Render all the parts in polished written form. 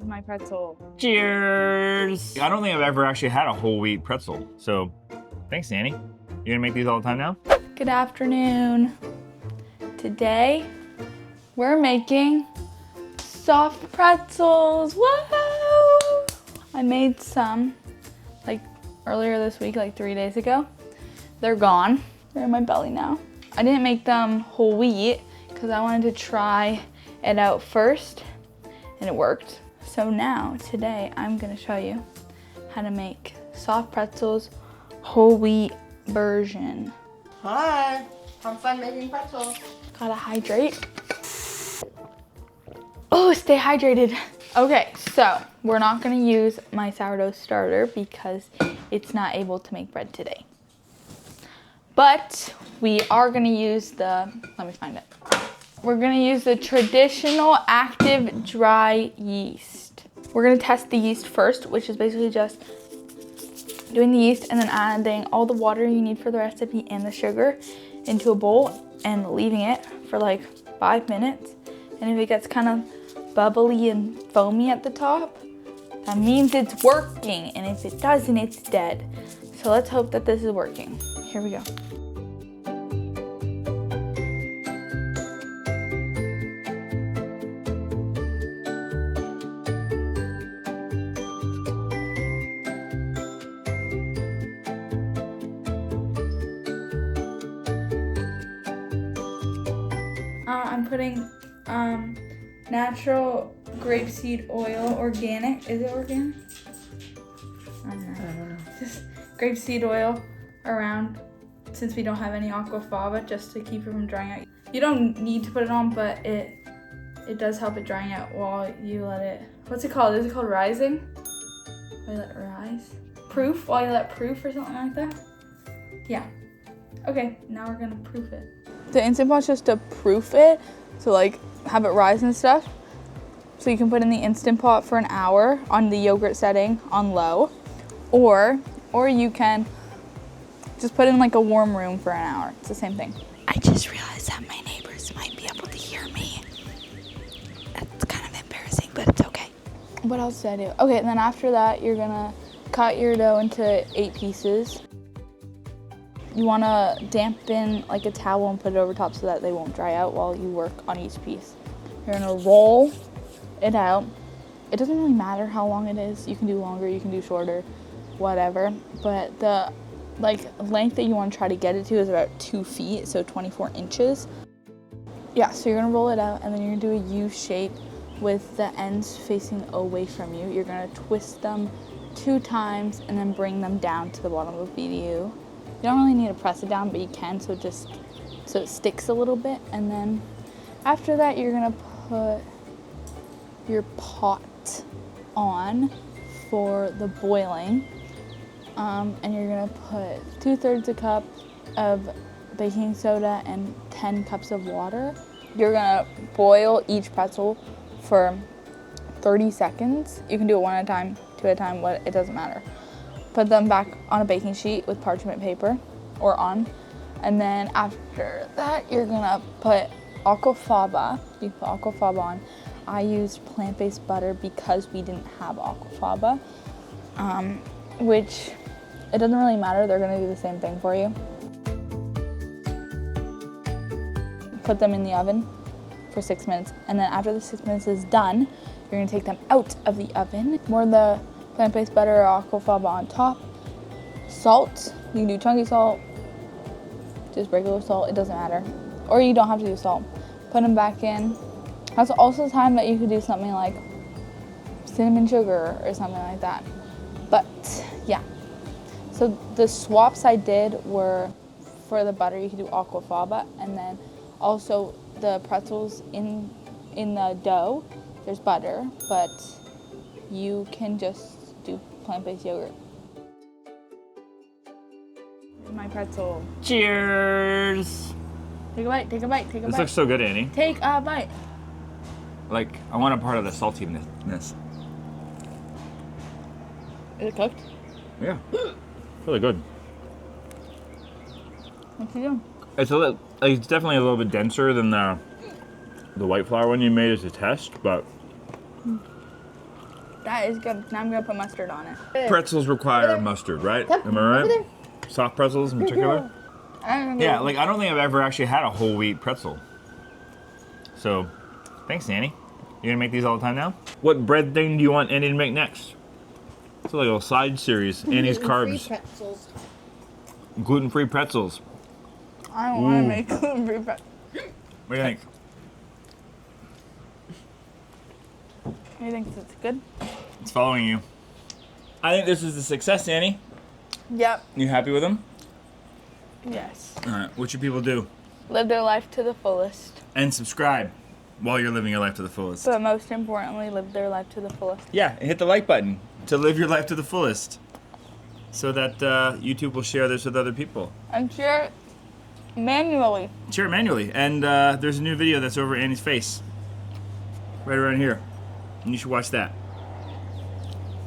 My pretzel. Cheers! I don't think I've ever actually had a whole wheat pretzel. So, thanks, Annie. You gonna make these all the time now? Good afternoon. Today, we're making soft pretzels. Whoa! I made some like earlier this week, like 3 days ago. They're gone. They're in my belly now. I didn't make them whole wheat because I wanted to try it out first, and it worked. So now, today, I'm gonna show you how to make soft pretzels whole wheat version. Hi, have fun making pretzels. Gotta hydrate. Oh, stay hydrated. Okay, so we're not gonna use my sourdough starter because it's not able to make bread today. But we are gonna use the, let me find it. We're gonna use the traditional active dry yeast. We're gonna test the yeast first, which is basically just doing the yeast and then adding all the water you need for the recipe and the sugar into a bowl and leaving it for like 5 minutes. And if it gets kind of bubbly and foamy at the top, that means it's working. And if it doesn't, it's dead. So let's hope that this is working. Here we go. I'm putting natural grapeseed oil, organic. Is it organic? I don't know. Just grapeseed oil around, since we don't have any Aquafaba, just to keep it from drying out. You don't need to put it on, but it does help it drying out while you let it, what's it called? Is it called rising? While you let it rise? Proof? While you let it proof or something like that? Yeah. Okay, now we're gonna proof it. The Instant Pot's just to proof it, so like have it rise and stuff. So you can put in the Instant Pot for an hour on the yogurt setting on low, or you can just put in like a warm room for an hour. It's the same thing. I just realized that my neighbors might be able to hear me. That's kind of embarrassing, but it's okay. What else did I do? Okay, and then after that, you're gonna cut your dough into 8 pieces. You want to dampen like a towel and put it over top so that they won't dry out while you work on each piece. You're going to roll it out. It doesn't really matter how long it is. You can do longer, you can do shorter, whatever. But the length that you want to try to get it to is about 2 feet, so 24 inches. Yeah, so you're going to roll it out and then you're going to do a U shape with the ends facing away from you. You're going to twist them 2 times and then bring them down to the bottom of the U. You don't really need to press it down, but you can, so it sticks a little bit. And then after that, you're gonna put your pot on for the boiling. And you're gonna put 2/3 a cup of baking soda and 10 cups of water. You're gonna boil each pretzel for 30 seconds. You can do it 1 at a time, 2 at a time, it doesn't matter. Put them back on a baking sheet with parchment paper or on. And then after that, you're gonna put Aquafaba. You put Aquafaba on. I used plant-based butter because we didn't have Aquafaba, which it doesn't really matter. They're gonna do the same thing for you. Put them in the oven for 6 minutes. And then after the 6 minutes is done, you're gonna take them out of the oven. Pour the plant-based butter or Aquafaba on top. Salt, you can do chunky salt, just regular salt, it doesn't matter. Or you don't have to do salt. Put them back in. That's also the time that you could do something like cinnamon sugar or something like that. But yeah, so the swaps I did were for the butter, you could do Aquafaba, and then also the pretzels in the dough, there's butter, but you can just do plant-based yogurt. My pretzel. Cheers! Take a bite, take a bite, take a bite. This looks so good, Annie. Take a bite. Like, I want a part of the saltiness. Is it cooked? Yeah. Really good. What you doing? It's definitely a little bit denser than the white flour one you made as a test, but That is good. Now I'm gonna put mustard on it. Pretzels require mustard, right? Yep, Am I over right? there. Soft pretzels in particular? Yeah, like I don't think I've ever actually had a whole wheat pretzel. So, thanks, Annie. You gonna make these all the time now? What bread thing do you want Annie to make next? It's like a little side series. Annie's Gluten-free carbs. pretzels. Gluten-free pretzels. I don't want to make gluten-free pretzels. What do you think? You think it's good? It's following you. I think this is a success, Annie. Yep. You happy with them? Yes. All right. What should people do? Live their life to the fullest. And subscribe while you're living your life to the fullest. But most importantly, live their life to the fullest. Yeah, and hit the like button to live your life to the fullest, so that YouTube will share this with other people. And share it manually. Share it manually. And there's a new video that's over Annie's face, right around here, and you should watch that.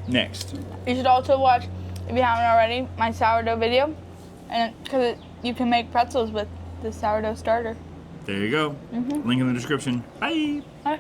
Next. You should also watch, if you haven't already, my sourdough video, and because you can make pretzels with the sourdough starter. There you go. Link in the description. Bye. Bye.